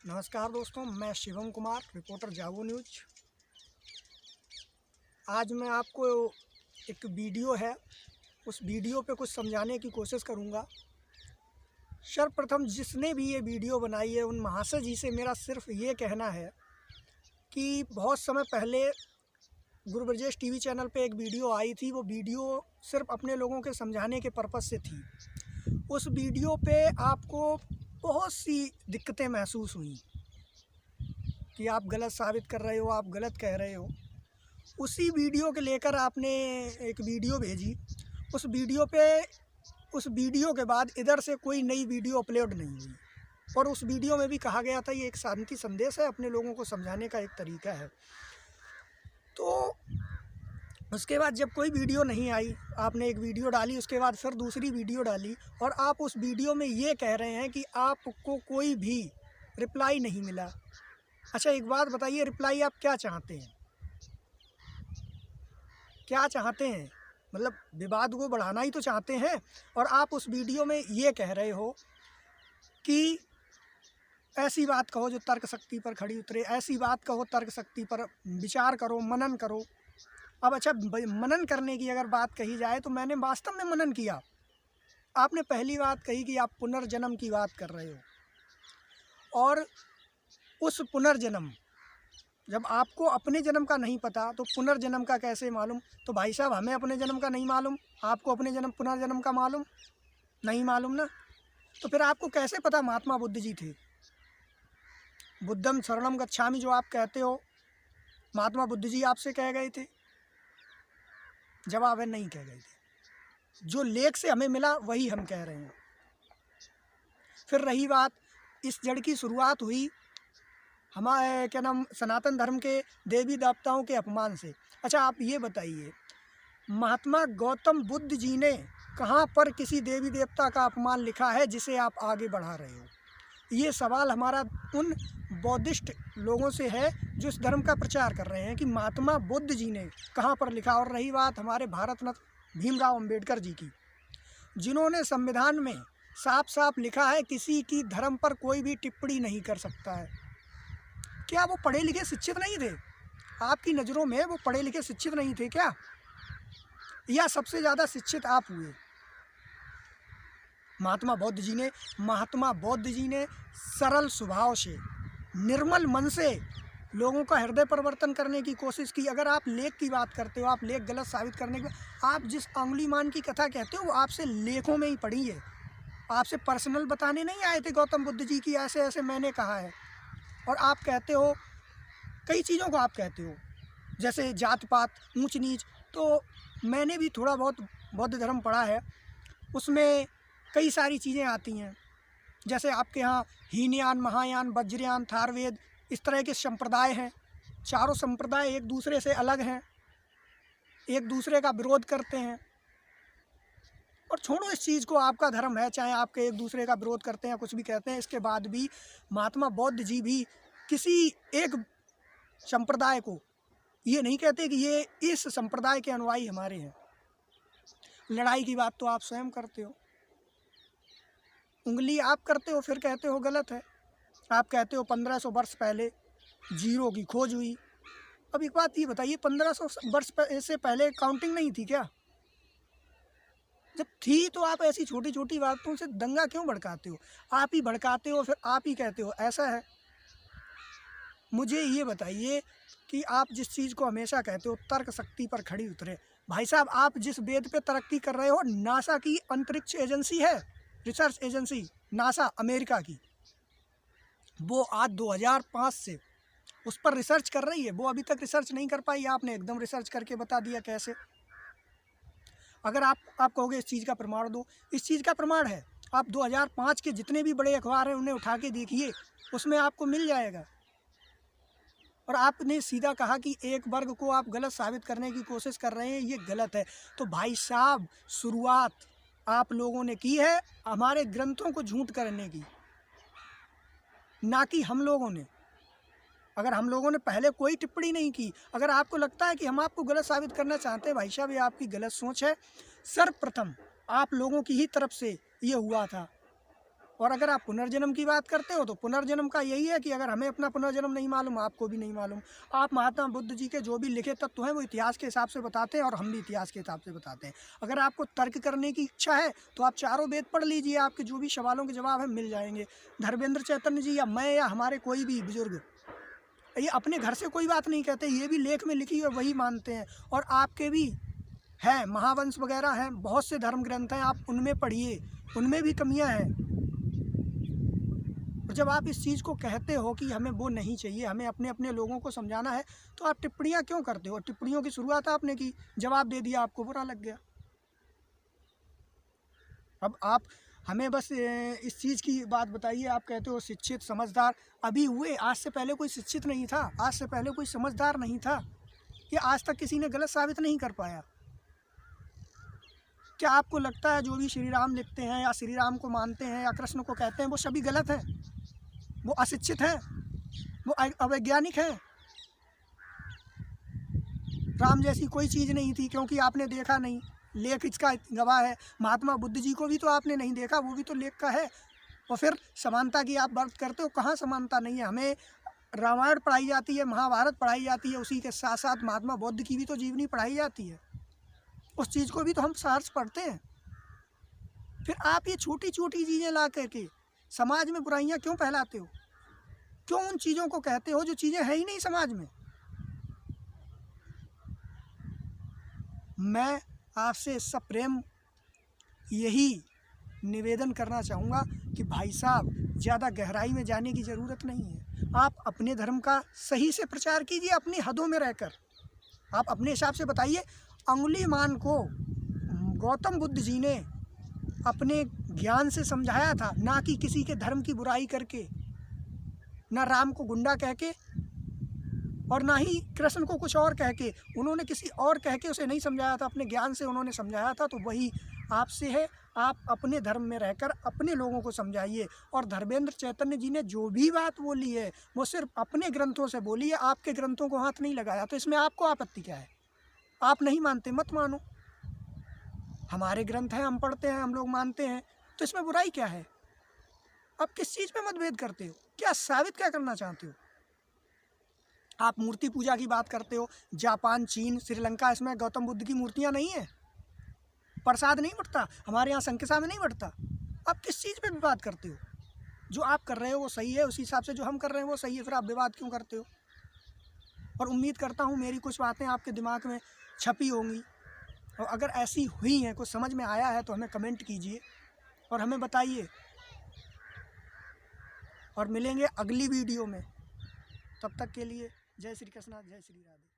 नमस्कार दोस्तों, मैं शिवम कुमार, रिपोर्टर जागो न्यूज। आज मैं आपको एक वीडियो है, उस वीडियो पे कुछ समझाने की कोशिश करूंगा। सर्वप्रथम जिसने भी ये वीडियो बनाई है उन महाशय जी से मेरा सिर्फ ये कहना है कि बहुत समय पहले गुरु ब्रजेश टीवी चैनल पे एक वीडियो आई थी। वो वीडियो सिर्फ अपने लोगों के समझाने के पर्पज़ से थी। उस वीडियो पे आपको बहुत सी दिक्कतें महसूस हुई कि आप गलत साबित कर रहे हो, आप गलत कह रहे हो। उसी वीडियो के लेकर आपने एक वीडियो भेजी। उस वीडियो के बाद इधर से कोई नई वीडियो अपलोड नहीं हुई। और उस वीडियो में भी कहा गया था ये एक शांति संदेश है, अपने लोगों को समझाने का एक तरीका है। तो उसके बाद जब कोई वीडियो नहीं आई, आपने एक वीडियो डाली, उसके बाद फिर दूसरी वीडियो डाली और आप उस वीडियो में ये कह रहे हैं कि आपको कोई भी रिप्लाई नहीं मिला। अच्छा, एक बात बताइए, रिप्लाई आप क्या चाहते हैं? क्या चाहते हैं? मतलब विवाद को बढ़ाना ही तो चाहते हैं। और आप उस वीडियो में ये कह रहे हो कि ऐसी बात कहो जो तर्क शक्ति पर खड़ी उतरे, ऐसी बात कहो तर्क शक्ति पर विचार करो, मनन करो। अब अच्छा, मनन करने की अगर बात कही जाए तो मैंने वास्तव में मनन किया। आपने पहली बात कही कि आप पुनर्जन्म की बात कर रहे हो, और उस पुनर्जन्म, जब आपको अपने जन्म का नहीं पता तो पुनर्जन्म का कैसे मालूम? तो भाई साहब, हमें अपने जन्म का नहीं मालूम, आपको अपने पुनर्जन्म का मालूम नहीं मालूम ना। तो फिर आपको कैसे पता महात्मा बुद्ध जी थे? बुद्धम शरणम गच्छामि जो आप कहते हो, महात्मा बुद्ध जी आपसे कह गए थे? जवाब है, नहीं कह गए थे। जो लेख से हमें मिला वही हम कह रहे हैं। फिर रही बात, इस जड़ की शुरुआत हुई हमारे सनातन धर्म के देवी देवताओं के अपमान से। अच्छा, आप ये बताइए, महात्मा गौतम बुद्ध जी ने कहाँ पर किसी देवी देवता का अपमान लिखा है जिसे आप आगे बढ़ा रहे हो? ये सवाल हमारा उन बौद्धिस्ट लोगों से है जो इस धर्म का प्रचार कर रहे हैं कि महात्मा बुद्ध जी ने कहाँ पर लिखा। और रही बात हमारे भारत रत्न भीमराव अंबेडकर जी की, जिन्होंने संविधान में साफ साफ लिखा है किसी की धर्म पर कोई भी टिप्पणी नहीं कर सकता है। क्या वो पढ़े लिखे शिक्षित नहीं थे? आपकी नज़रों में वो पढ़े लिखे शिक्षित नहीं थे क्या? या सबसे ज़्यादा शिक्षित आप हुए? महात्मा बुद्ध जी ने सरल स्वभाव से, निर्मल मन से लोगों का हृदय परिवर्तन करने की कोशिश की। अगर आप लेख की बात करते हो, आप लेख गलत साबित करने की, आप जिस अंगुलीमान की कथा कहते हो वो आपसे लेखों में ही पढ़ी है। आपसे पर्सनल बताने नहीं आए थे गौतम बुद्ध जी की ऐसे ऐसे मैंने कहा है। और आप कहते हो कई चीज़ों को, आप कहते हो जैसे जात पात, ऊंच नीच। तो मैंने भी थोड़ा बहुत बौद्ध धर्म पढ़ा है, उसमें कई सारी चीज़ें आती हैं। जैसे आपके यहाँ हीनयान, महायान, वज्रयान, थारवेद, इस तरह के संप्रदाय हैं। चारों संप्रदाय एक दूसरे से अलग हैं, एक दूसरे का विरोध करते हैं। और छोड़ो इस चीज़ को, आपका धर्म है, चाहे आपके एक दूसरे का विरोध करते हैं, कुछ भी कहते हैं, इसके बाद भी महात्मा बुद्ध जी भी किसी एक संप्रदाय को ये नहीं कहते कि ये इस संप्रदाय के अनुयायी हमारे हैं। लड़ाई की बात तो आप स्वयं करते हो, उंगली आप करते हो, फिर कहते हो गलत है। आप कहते हो 1500 वर्ष पहले जीरो की खोज हुई। अब एक बात ये बताइए, 1500 वर्ष से पहले काउंटिंग नहीं थी क्या? जब थी तो आप ऐसी छोटी छोटी बातों से दंगा क्यों भड़काते हो? आप ही भड़काते हो, फिर आप ही कहते हो ऐसा है। मुझे ये बताइए कि आप जिस चीज़ को हमेशा कहते हो तर्क शक्ति पर खड़ी उतरे, भाई साहब आप जिस वेद पे तरक्की कर रहे हो, नासा की अंतरिक्ष एजेंसी है, रिसर्च एजेंसी नासा अमेरिका की, वो आज 2005 से उस पर रिसर्च कर रही है। वो अभी तक रिसर्च नहीं कर पाई, आपने एकदम रिसर्च करके बता दिया कैसे। अगर आप कहोगे इस चीज़ का प्रमाण दो, इस चीज़ का प्रमाण है, आप 2005 के जितने भी बड़े अखबार हैं उन्हें उठा के देखिए, उसमें आपको मिल जाएगा। और आपने सीधा कहा कि एक वर्ग को आप गलत साबित करने की कोशिश कर रहे हैं, ये गलत है। तो भाई साहब, शुरुआत आप लोगों ने की है हमारे ग्रंथों को झूठ करने की, ना कि हम लोगों ने। अगर हम लोगों ने पहले कोई टिप्पणी नहीं की, अगर आपको लगता है कि हम आपको गलत साबित करना चाहते हैं, भाई साहब ये आपकी गलत सोच है। सर्वप्रथम आप लोगों की ही तरफ से ये हुआ था और अगर आप पुनर्जन्म की बात करते हो तो पुनर्जन्म का यही है कि अगर हमें अपना पुनर्जन्म नहीं मालूम, आपको भी नहीं मालूम। आप महात्मा बुद्ध जी के जो भी लिखे तत्व हैं वो इतिहास के हिसाब से बताते हैं और हम भी इतिहास के हिसाब से बताते हैं। अगर आपको तर्क करने की इच्छा है तो आप चारों वेद पढ़ लीजिए, आपके जो भी सवालों के जवाब हैं मिल जाएंगे। धर्मेंद्र चैतन्य जी या मैं या हमारे कोई भी बुजुर्ग ये अपने घर से कोई बात नहीं कहते, ये भी लेख में लिखी है वही मानते हैं। और आपके भी हैं महावंश वगैरह हैं, बहुत से धर्म ग्रंथ हैं, आप उनमें पढ़िए, उनमें भी कमियां हैं। और जब आप इस चीज़ को कहते हो कि हमें वो नहीं चाहिए, हमें अपने अपने लोगों को समझाना है, तो आप टिप्पणियां क्यों करते हो? टिप्पणियों की शुरुआत आपने की, जवाब दे दिया, आपको बुरा लग गया। अब आप हमें बस इस चीज़ की बात बताइए, आप कहते हो शिक्षित समझदार अभी हुए, आज से पहले कोई शिक्षित नहीं था, आज से पहले कोई समझदार नहीं था, कि आज तक किसी ने गलत साबित नहीं कर पाया। क्या आपको लगता है जो भी श्री राम लिखते हैं या श्री राम को मानते हैं या कृष्ण को कहते हैं वो सभी गलत हैं, वो अशिक्षित हैं, वो अवैज्ञानिक हैं? राम जैसी कोई चीज़ नहीं थी, क्योंकि आपने देखा नहीं, लेख इसका गवाह है। महात्मा बुद्ध जी को भी तो आपने नहीं देखा, वो भी तो लेख का है। और फिर समानता की आप बात करते हो, कहाँ समानता नहीं है? हमें रामायण पढ़ाई जाती है, महाभारत पढ़ाई जाती है, उसी के साथ साथ महात्मा बुद्ध की भी तो जीवनी पढ़ाई जाती है, उस चीज़ को भी तो हम सार्स पढ़ते हैं। फिर आप ये छोटी छोटी चीज़ें ला करके समाज में बुराइयां क्यों फैलाते हो? क्यों उन चीज़ों को कहते हो जो चीज़ें हैं ही नहीं समाज में? मैं आपसे सप्रेम यही निवेदन करना चाहूँगा कि भाई साहब ज़्यादा गहराई में जाने की ज़रूरत नहीं है। आप अपने धर्म का सही से प्रचार कीजिए, अपनी हदों में रहकर आप अपने हिसाब से बताइए। अंगुलीमान को गौतम बुद्ध जी ने अपने ज्ञान से समझाया था, ना कि किसी के धर्म की बुराई करके, ना राम को गुंडा कह के और ना ही कृष्ण को कुछ और कह के। उन्होंने किसी और कह के उसे नहीं समझाया था, अपने ज्ञान से उन्होंने समझाया था। तो वही आपसे है, आप अपने धर्म में रहकर अपने लोगों को समझाइए। और धर्मेंद्र चैतन्य जी ने जो भी बात बोली है वो सिर्फ अपने ग्रंथों से बोली है, आपके ग्रंथों को हाथ नहीं लगाया। तो इसमें आपको आपत्ति क्या है? आप नहीं मानते मत मानो, हमारे ग्रंथ हैं, हम पढ़ते हैं, हम लोग मानते हैं, तो इसमें बुराई क्या है? आप किस चीज़ पे मतभेद करते हो? क्या साबित क्या करना चाहते हो? आप मूर्ति पूजा की बात करते हो, जापान, चीन, श्रीलंका, इसमें गौतम बुद्ध की मूर्तियां नहीं है, प्रसाद नहीं बढ़ता, हमारे यहाँ संकिसा में नहीं बढ़ता। आप किस चीज़ पे विवाद करते हो? जो आप कर रहे हो वो सही है, उसी हिसाब से जो हम कर रहे हैं वो सही है, फिर आप विवाद क्यों करते हो? और उम्मीद करता हूँ मेरी कुछ बातें आपके दिमाग में छपी होंगी, और अगर ऐसी हुई हैं, कुछ समझ में आया है तो हमें कमेंट कीजिए और हमें बताइए। और मिलेंगे अगली वीडियो में, तब तक के लिए जय श्री कृष्णा, जय श्री राधे।